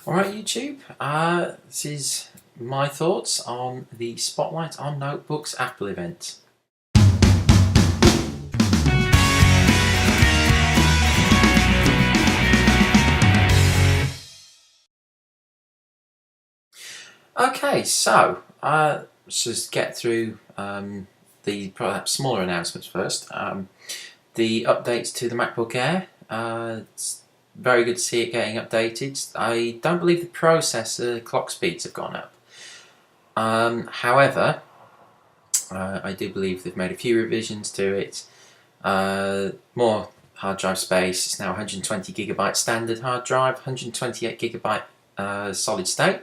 Alright YouTube, this is my thoughts on the Spotlight on Notebooks Apple event. Okay, so let's just get through the perhaps smaller announcements first. The updates to the MacBook Air, it's very good to see it getting updated. I don't believe the processor clock speeds have gone up. However, I do believe they've made a few revisions to it. More hard drive space. It's now 120 gigabyte standard hard drive, 128 gigabyte solid state.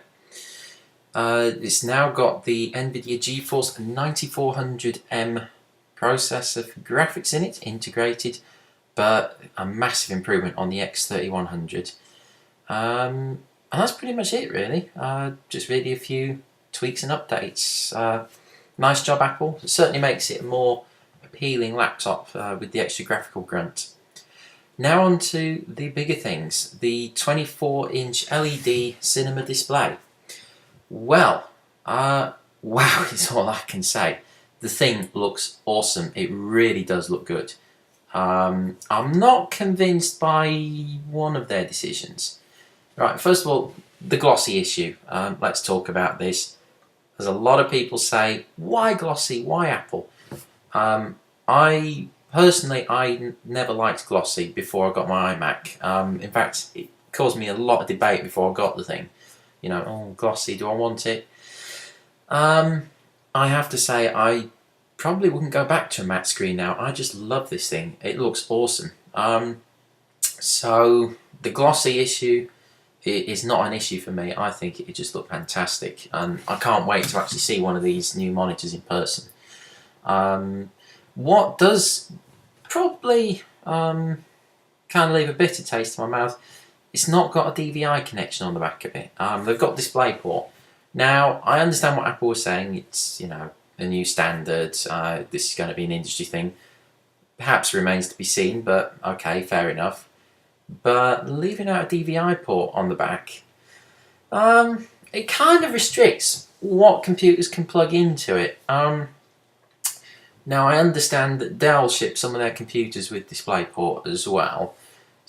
It's now got the NVIDIA GeForce 9400M processor for graphics in it, integrated, but a massive improvement on the X3100. And that's pretty much it really. Just really a few tweaks and updates. Nice job Apple. It certainly makes it a more appealing laptop with the extra graphical grunt. Now on to the bigger things. The 24-inch LED cinema display. Well, wow is all I can say. The thing looks awesome. It really does look good. I'm not convinced by one of their decisions. Right, first of all, the glossy issue. Let's talk about this. There's a lot of people say, why glossy, why Apple? I personally never liked glossy before I got my iMac. In fact, it caused me a lot of debate before I got the thing. You know, oh, glossy, do I want it? I have to say, I probably wouldn't go back to a matte screen now. I just love this thing. It looks awesome. So the glossy issue is not an issue for me. I think it just looked fantastic, and I can't wait to actually see one of these new monitors in person. What does probably kind of leave a bitter taste in my mouth, it's not got a DVI connection on the back of it. They've got DisplayPort. Now, I understand what Apple was saying. It's, you know, a new standard. This is going to be an industry thing. Perhaps remains to be seen, but okay, fair enough. But leaving out a DVI port on the back, it kind of restricts what computers can plug into it. Now, I understand that Dell ships some of their computers with DisplayPort as well.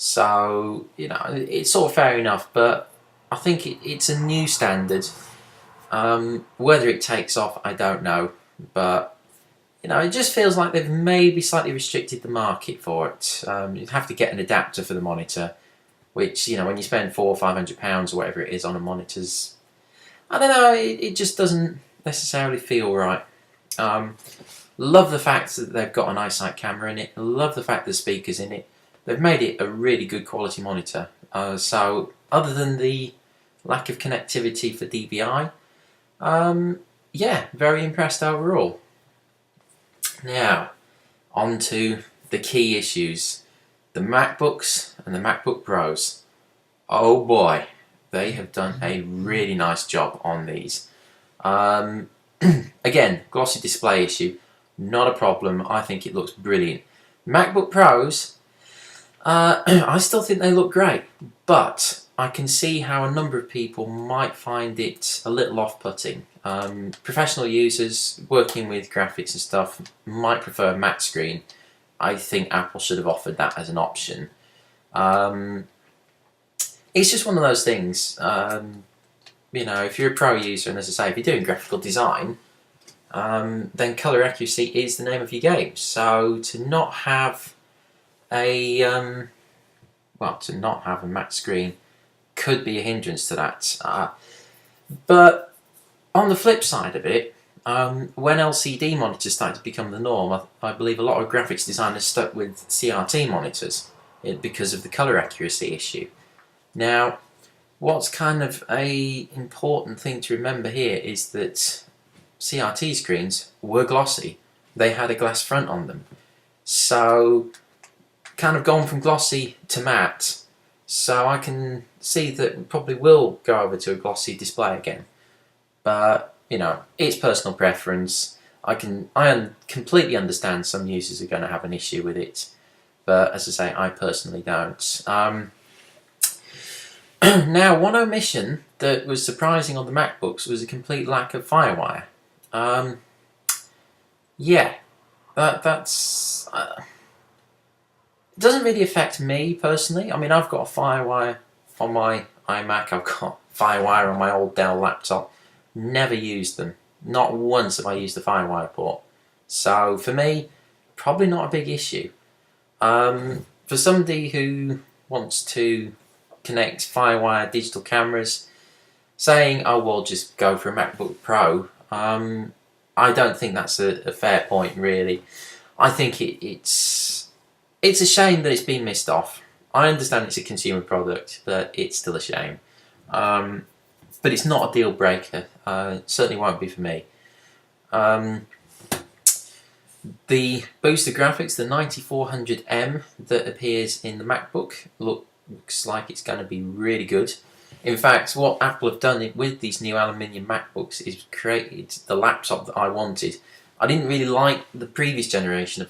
So, you know, it's all fair enough, but I think it's a new standard. Whether it takes off, I don't know. But, you know, it just feels like they've maybe slightly restricted the market for it. You'd have to get an adapter for the monitor, which, you know, when you spend £400 or £500 or whatever it is on a monitor's, I don't know, it just doesn't necessarily feel right. Love the fact that they've got an iSight camera in it. Love the fact there's speakers in it. They've made it a really good quality monitor. So other than the lack of connectivity for DVI, yeah, very impressed overall. Now, on to the key issues. The MacBooks and the MacBook Pros. Oh boy, they have done a really nice job on these. Again, glossy display issue, not a problem. I think it looks brilliant. MacBook Pros, I still think they look great, but I can see how a number of people might find it a little off-putting. Professional users working with graphics and stuff might prefer a matte screen. I think Apple should have offered that as an option. It's just one of those things. You know, if you're a pro user, and as I say, if you're doing graphical design, then colour accuracy is the name of your game. So to not have a matte screen could be a hindrance to that. But on the flip side of it, when LCD monitors started to become the norm, I believe a lot of graphics designers stuck with CRT monitors because of the colour accuracy issue. Now, what's kind of a important thing to remember here is that CRT screens were glossy. They had a glass front on them. So, kind of gone from glossy to matte. So I can see that we probably will go over to a glossy display again. But, you know, it's personal preference. I completely understand some users are going to have an issue with it. But as I say, I personally don't. Now, one omission that was surprising on the MacBooks was a complete lack of FireWire. Yeah, that's it doesn't really affect me personally. I mean, I've got a FireWire on my iMac. I've got FireWire on my old Dell laptop. Never used them. Not once have I used the FireWire port. So for me, probably not a big issue. For somebody who wants to connect FireWire digital cameras, saying, "Oh, well, just go for a MacBook Pro," I don't think that's a fair point, really. I think it's a shame that it's been missed off. I understand it's a consumer product, but it's still a shame. But it's not a deal breaker. It certainly won't be for me. The booster graphics, the 9400M that appears in the MacBook, looks like it's going to be really good. In fact, what Apple have done with these new aluminium MacBooks is created the laptop that I wanted. I didn't really like the previous generation of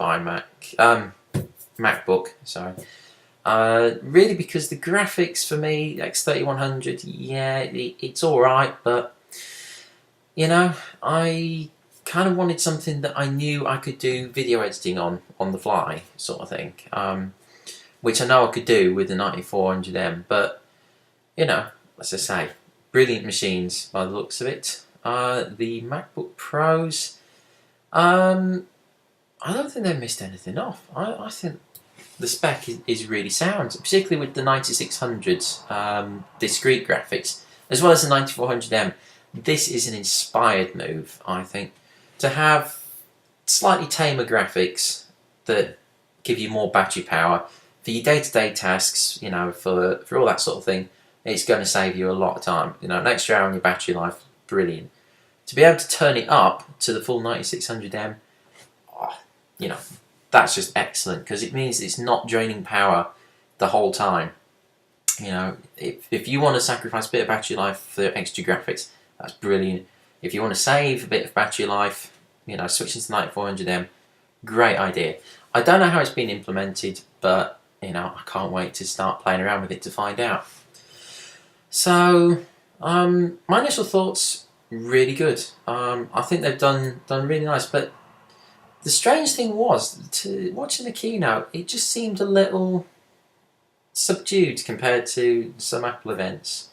MacBook, sorry. Really because the graphics for me, X3100, yeah, it's alright, but, you know, I kind of wanted something that I knew I could do video editing on the fly, sort of thing. Which I know I could do with the 9400M, but, you know, as I say, brilliant machines by the looks of it. The MacBook Pros, I don't think they've missed anything off. I think the spec is really sound, particularly with the 9600's discrete graphics, as well as the 9400M. This is an inspired move, I think, to have slightly tamer graphics that give you more battery power for your day-to-day tasks, you know, for all that sort of thing. It's going to save you a lot of time. You know, an extra hour on your battery life, brilliant. To be able to turn it up to the full 9600M, you know, that's just excellent, because it means it's not draining power the whole time. You know, if you want to sacrifice a bit of battery life for extra graphics, that's brilliant. If you want to save a bit of battery life, you know, switching to 9400M, great idea. I don't know how it's been implemented, but, you know, I can't wait to start playing around with it to find out. So, my initial thoughts, really good. I think they've done really nice, but the strange thing was, watching the keynote, it just seemed a little subdued compared to some Apple events.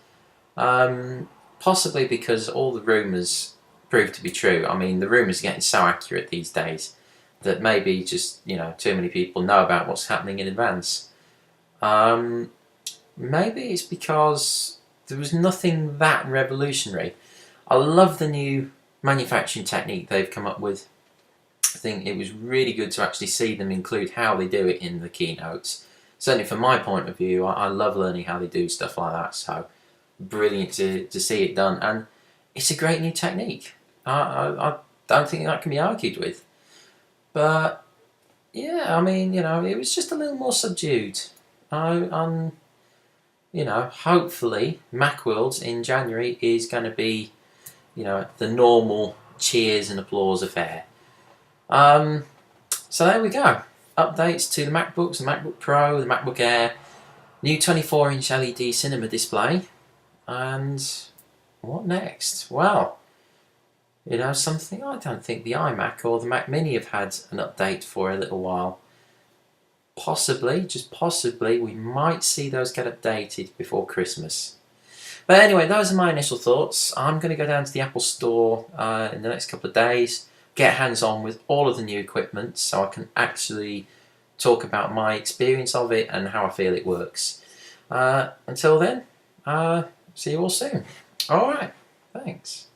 Possibly because all the rumours proved to be true. I mean, the rumours are getting so accurate these days that maybe just, you know, too many people know about what's happening in advance. Maybe it's because there was nothing that revolutionary. I love the new manufacturing technique they've come up with. I think it was really good to actually see them include how they do it in the keynotes. Certainly from my point of view, I love learning how they do stuff like that, so brilliant to see it done. And it's a great new technique. I don't think that can be argued with. But, yeah, I mean, you know, it was just a little more subdued. You know, hopefully Macworld in January is going to be, you know, the normal cheers and applause affair. So there we go. Updates to the MacBooks, the MacBook Pro, the MacBook Air, new 24-inch LED cinema display, and what next? Well, you know, something I don't think the iMac or the Mac Mini have had an update for a little while. Possibly, just possibly, we might see those get updated before Christmas. But anyway, those are my initial thoughts. I'm going to go down to the Apple Store in the next couple of days, get hands-on with all of the new equipment so I can actually talk about my experience of it and how I feel it works. Until then, see you all soon. Alright, thanks.